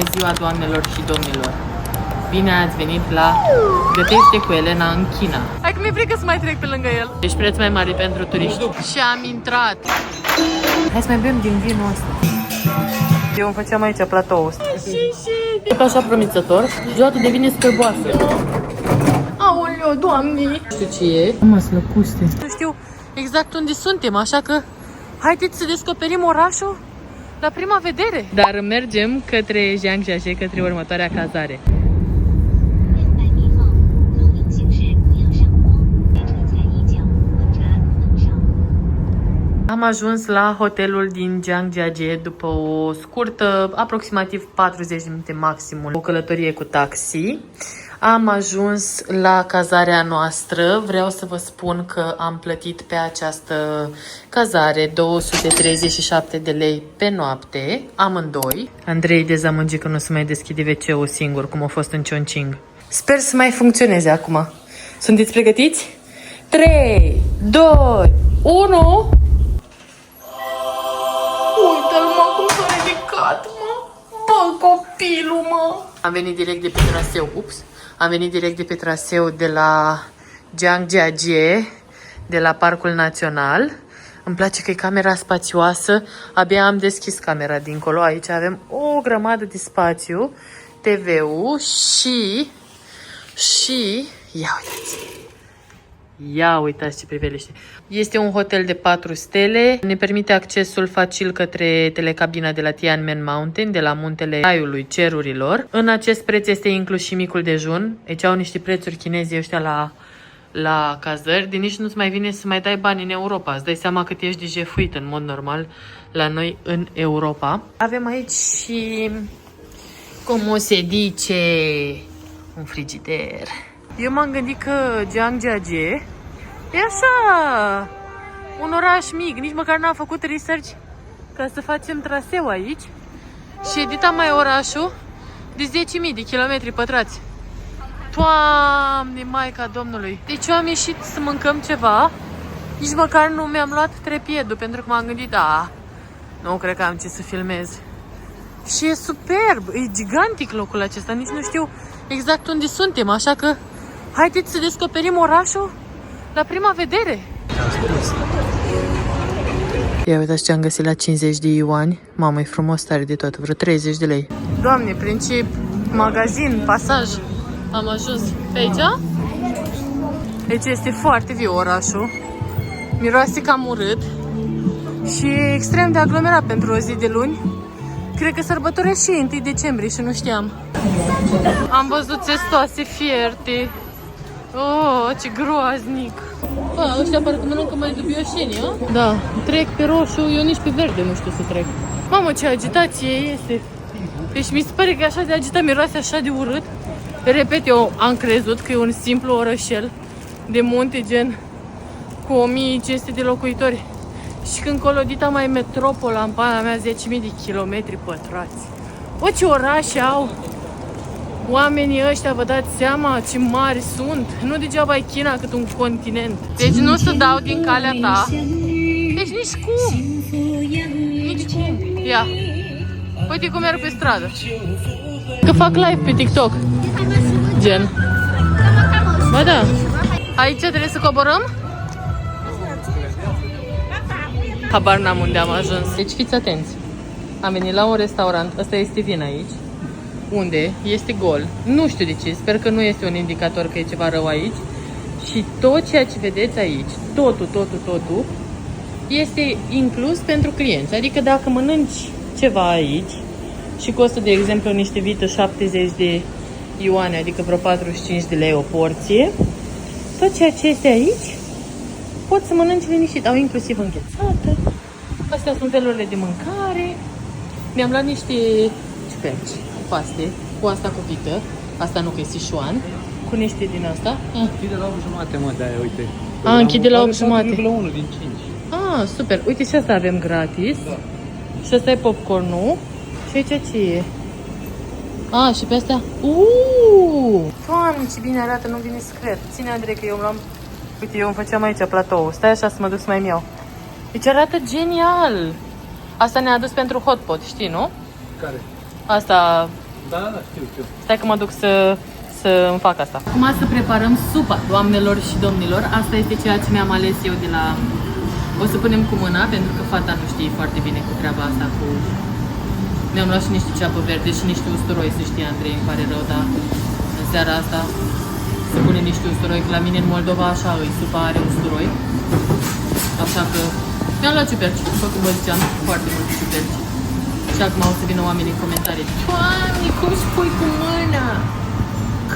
Bună ziua, doamnelor și domnilor! Bine ați venit la Gătește cu Elena în China. Hai că mi-e frică să mai trec pe lângă el. Deci preț mai mare pentru turiști. Și am intrat. Hai să mai bem din vinul ăsta. Eu îmi făceam aici platou ăsta. Și așa promițător, joatul devine scârboasă. Aoleu, doamne! Nu știu ce e. Mă slăpuste. Nu știu exact unde suntem, așa că haideți să descoperim orașul la prima vedere. Dar mergem către Zhangjiajie, către următoarea cazare. Am ajuns la hotelul din Zhangjiajie după o scurtă, aproximativ 40 de minute maximum, o călătorie cu taxi. Am ajuns la cazarea noastră. Vreau să vă spun că am plătit pe această cazare 237 de lei pe noapte, amândoi. Andrei dezamăgit că nu se mai deschide WC-ul singur, cum a fost în Chongqing. Sper să mai funcționeze acum. Sunteți pregătiți? 3, 2, 1... Uite-l, mă, cum s-a ridicat, mă! Bă, copilul, mă! Am venit direct de pe traseu, am venit direct de pe traseu de la Zhangjiajie, de la Parcul Național. Îmi place că e camera spațioasă, abia am deschis camera dincolo, aici avem o grămadă de spațiu, TV-ul și, ia uitați! Ia uitați ce priveliște. Este un hotel de 4 stele. Ne permite accesul facil către telecabina de la Tianmen Mountain, de la muntele Raiului Cerurilor. În acest preț este inclus și micul dejun. Deci au niște prețuri chinezi ăștia la cazări. De nici nu-ți mai vine să mai dai bani în Europa. Îți dai seama cât ești de jefuit în mod normal la noi în Europa. Avem aici și, cum se zice, un frigider. Eu m-am gândit că Zhangjiajie e așa, un oraș mic, nici măcar n-am făcut research ca să facem traseu aici. Și edita mai orașul de 10.000 de kilometri pătrați. Doamne, Maica Domnului! Deci eu am ieșit să mâncăm ceva, nici măcar nu mi-am luat trepiedul, pentru că m-am gândit, nu cred că am ce să filmez. Și e superb, e gigantic locul acesta, nici nu știu exact unde suntem, așa că haideți să descoperim orașul la prima vedere. Ia uitați ce am găsit la 50 de yuani. Mamă, e frumos tare de tot, vreo 30 de lei. Doamne, princip, magazin, pasaj. Am ajuns pe aici. Deci este foarte viu orașul. Miroase cam urât. Și e extrem de aglomerat pentru o zi de luni. Cred că sărbătorește și 1 decembrie și nu știam. Am văzut testoase fierte. Oh, ce groaznic! Ăștia parcă mănâncă mai dubioșeni, a? Da, trec pe roșu, eu nici pe verde nu știu să trec. Mamă, ce agitație este! Deci mi se pare că e așa de agitat, miroase așa de urât. Repet, eu am crezut că e un simplu orășel de munte, gen cu 1500 de locuitori. Și când colodita mai metropola în pana mea, 10.000 de kilometri pătrați. O, ce orașe au! Oamenii ăștia, vă dați seama ce mari sunt? Nu degeaba e China cât un continent. Deci nu se dau din calea ta. Deci nici cum. Nici cum. Ia. Uite cum merg pe stradă. Că fac live pe TikTok. Gen. Ba da. Aici trebuie să coborăm? Habar n-am unde am ajuns. Deci fiți atenți. Am venit la un restaurant. Ăsta este vin aici. Unde este gol. Nu știu de ce, sper că nu este un indicator că e ceva rău aici. Și tot ceea ce vedeți aici, totul, este inclus pentru clienți. Adică dacă mănânci ceva aici și costă, de exemplu, niște vită 70 de yuane, adică vreo 45 de lei o porție, tot ceea ce este aici, poți să mănânci liniștit. Au inclusiv înghețată. Astea sunt felurile de mâncare. Mi-am luat niște ciuperci. Paste, cu asta cu vită, asta nu că e Sichuan, cu niște din asta. Închide la 8 jumate, mă, de-aia, uite. Închide la 8 jumate. 1 din 5. Super. Uite și asta avem gratis. Da. Și asta e popcornul. Și aici ce e? Și pe astea. Doamne, ce bine arată, nu vine să cred. Ține, Andrei, că eu îmi luam... Uite, eu îmi făceam aici platou. Stai așa să mă duc să mai iau. Deci arată genial. Asta ne-a adus pentru hotpot, știi, nu? Care? Asta Da, știu. Stai că mă duc să îmi fac asta. Acum să preparăm supa, doamnelor și domnilor. Asta este ceea ce mi-am ales eu de la... O să punem cu mâna, pentru că fata nu știe foarte bine cu treaba asta cu... Mi-am luat și niște ceapă verde și niște usturoi, să știi, Andrei, îmi pare rău, dar în seara asta să punem niște usturoi, că la mine în Moldova așa îi, supa are usturoi. Așa că mi-am luat ciuperci, după cum vă ziceam, foarte multe ciuperci. Și acum o să vină oamenii în comentarii. Doamne, cum și pui cu mâna?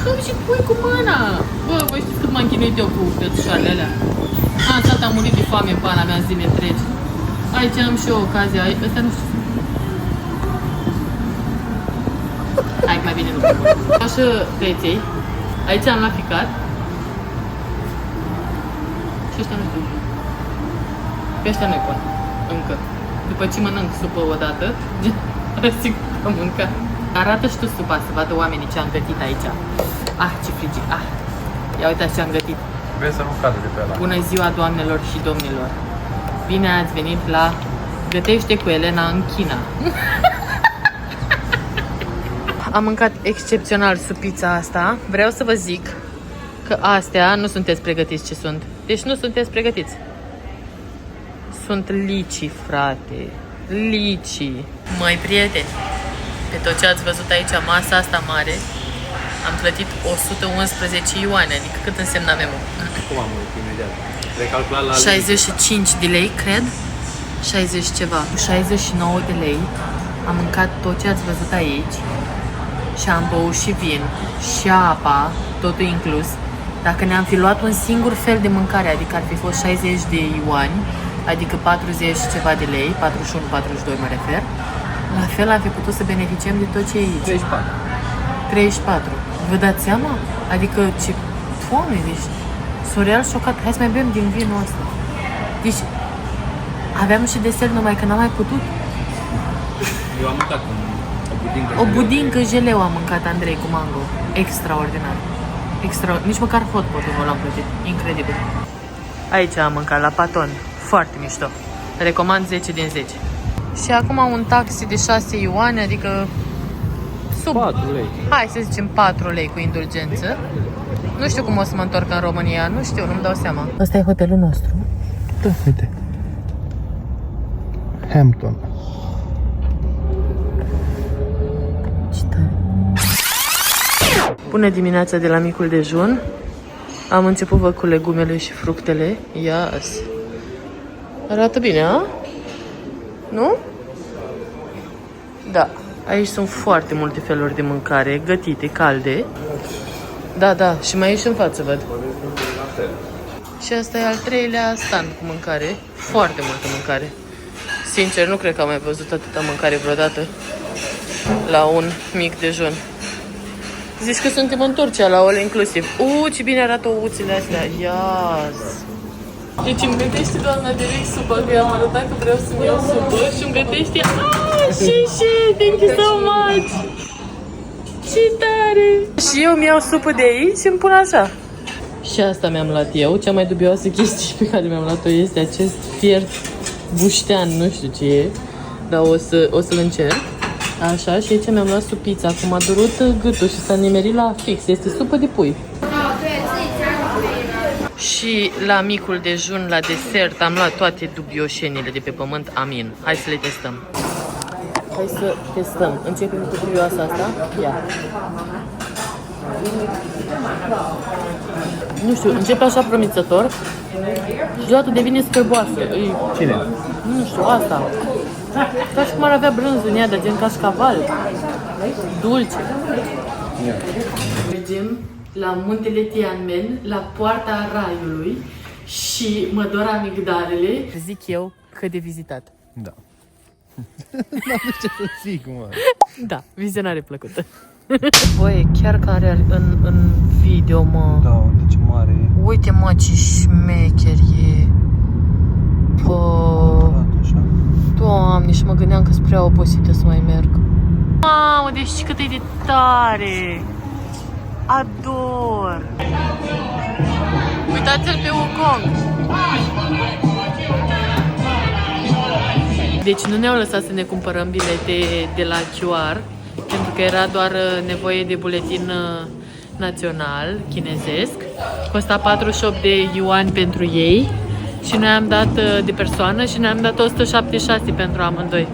Cum și pui cu mâna? Bă, voi știți cât m-am chinuit eu cu cătușoarele alea? Am stat, am murit de foame în pana mea zile întregi. Aici am și eu ocazia, ăsta nu știu. Hai, mai bine nu pot. Așa căieței. Aici am la ficat. Și ăștia nu știu. Pe ăștia nu-i pun. Încă. După ce mănânc supă odată, sigur că mânca. Arată și tu supa, să vadă oamenii ce am gătit aici. Ah, ce frigid. Ah. Ia uitați ce am gătit. Vrei să nu cadă de pe ăla. Bună ziua, doamnelor și domnilor. Bine ați venit la Gătește cu Elena în China. Am mâncat excepțional supița asta. Vreau să vă zic că astea nu sunteți pregătiți ce sunt. Deci nu sunteți pregătiți. Sunt licii, frate. Licii. Măi, prieteni, pe tot ce ați văzut aici, masa asta mare, am plătit 111 ioane, adică cât însemna memo? Cum am murit imediat? Recalculat la 65 de lei, cred. 60 ceva. Cu 69 de lei am mâncat tot ce ați văzut aici. Și am băut și vin, și apa, totul inclus. Dacă ne-am fi luat un singur fel de mâncare, adică ar fi fost 60 de ioani, adică 40 ceva de lei, 41-42 mă refer, la fel am fi putut să beneficiem de tot ce e aici. 34. 34. Vă dați seama? Adică ce... Doamne, deci sunt real șocat. Hai să mai bem din vinul ăsta. Deci aveam și desert, numai că n-am mai putut. Eu am mâncat O budincă jeleu am mâncat, Andrei, cu mango. Extraordinar. Nici măcar hot pot nu l-am plătit. Incredibil. Aici am mâncat, la Paton. Foarte mișto. Recomand 10 din 10. Și acum un taxi de 6 ioane, adică sub... 4 lei. Hai să zicem 4 lei cu indulgență. Nu știu cum o să mă întorc în România. Nu știu, nu-mi dau seama. Asta e hotelul nostru. Da, uite. Hampton. Bună dimineața de la micul dejun. Am început, văd, cu legumele și fructele. Yes. Arată bine, a? Nu? Da. Aici sunt foarte multe feluri de mâncare, gătite, calde. Da, da, și mai e și în față, văd. Și asta e al 3-lea stand cu mâncare. Foarte multă mâncare. Sincer, nu cred că am mai văzut atâta mâncare vreodată la un mic dejun. Zici că suntem în Turcia la all inclusiv. Ce bine arată ouțele astea. Yes. Deci îmi gătește doamna direct supă, că i-am arătat că vreau să-mi iau supă și îmi gătește... și, thank you so much! Ce tare! Și eu mi iau supă de aici și îmi pun așa. Și asta mi-am luat eu. Cea mai dubioasă chestie pe care mi-am luat-o este acest fiert buștean, nu știu ce e. Dar o să-l încerc. Așa, și aici mi-am luat supița. Acum a durut gâtul și s-a nimerit la fix. Este supă de pui. Și la micul dejun, la desert, am luat toate dubioșenile de pe pământ. Amin. Hai să le testăm. Hai să testăm. Începem cu dubioasa asta. Ia. Nu știu, începe așa promițător și deodată devine scârboasă. Cine? Nu știu, asta. Ca și cum ar avea brânză în ea, dar gen cașcaval. Dulce. Mergem la muntele Tianmen, la poarta Raiului și mă dor amigdalele. Zic eu că de vizitat. Da. N-am ce să zic, mă. Da, vizionare plăcută. Băi, chiar că are în video, mă. Da, uite ce mare e. Uite, mă, ce șmecher e. Doamne, și mă gândeam că sunt prea obosită să mai merg. Mamă, deci cât e de tare! Ador! Uitați-l pe Wukong! Deci nu ne-au lăsat să ne cumpărăm bilete de la QR pentru că era doar nevoie de buletin național chinezesc. Costa 48 de yuan pentru ei și noi am dat de persoană și noi am dat 176 pentru amândoi.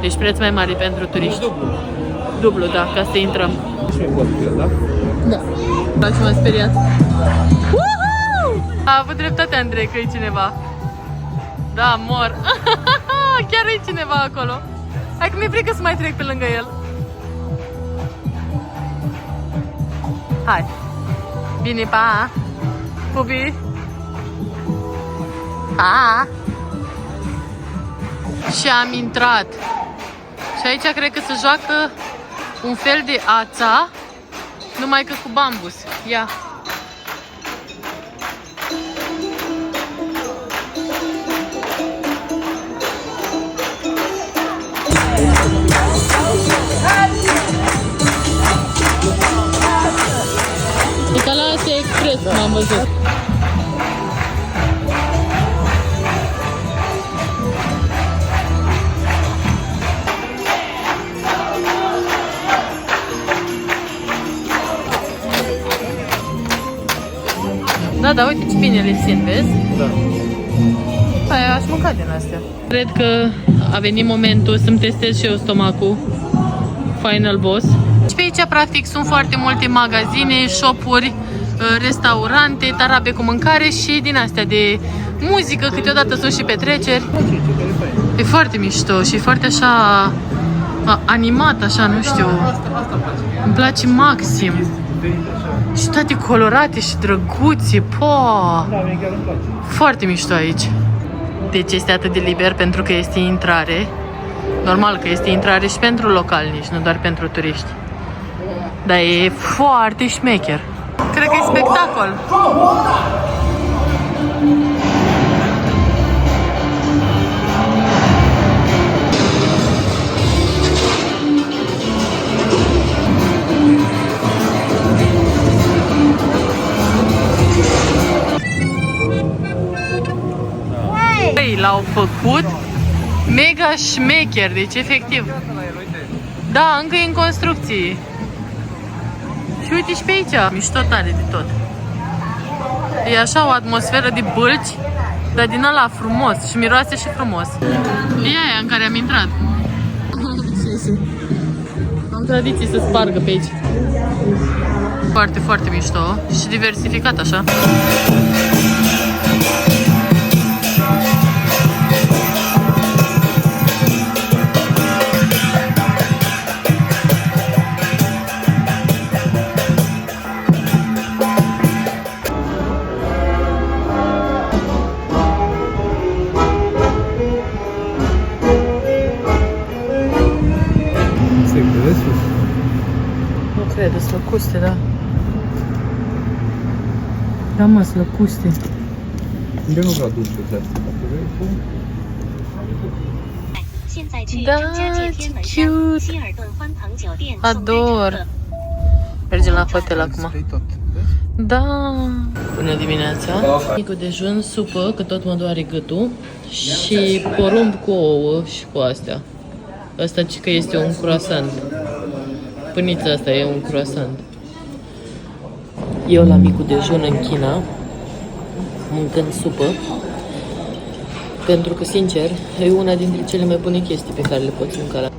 Deci preț mai mare pentru turiști. Dublu, da, ca să intrăm. Da? Da. Da, și m-am speriat. A avut dreptate Andrei că e cineva. Da, mor. Chiar e cineva acolo. Hai că mi-e frică să mai trec pe lângă el. Hai. Bine, pa. Pupi. Pa. Și am intrat. Și aici cred că se joacă un fel de ața, numai că cu bambus. Ia. E ca la Asia Express, m-am văzut. Da, da, uite ce bine le țin, vezi? Da. Hai, aș mânca din astea. Cred că a venit momentul să-mi testez și eu stomacul. Final boss. Și pe aici, practic, sunt foarte multe magazine, shop-uri, restaurante, tarabe cu mâncare și din astea de muzică, câteodată sunt și petreceri. E foarte mișto și foarte așa animat, așa, nu știu. Îmi place maxim. Și toate colorate și drăguțe, foarte mișto aici. Deci este atât de liber pentru că este intrare. Normal că este intrare și pentru localnici, nu doar pentru turiști. Dar e foarte șmecher. Cred că e spectacol. L-au făcut mega șmecher, deci efectiv. Da, încă e în construcție. Și uite și pe aici, mișto tare de tot. E așa o atmosferă de bălci, dar din ăla frumos și miroase și frumos. E aia în care am intrat. Am tradiție să spargă pe aici. Foarte, foarte mișto și diversificat așa. Nu cred, sunt lăcuste, da. Da, mă, sunt lăcuste. Eu nu vreau dulce de astea. Da, ce cute. Ador. Mergem la hotel acum. Da. Bună dimineața. Micul dejun, supă, că tot mă doare gâtul. Și porumb cu ouă și cu astea. Asta ci că este un croissant. Pânița asta e un croissant. Eu la micul dejun în China, mâncând supă, pentru că, sincer, e una dintre cele mai bune chestii pe care le poți mânca la...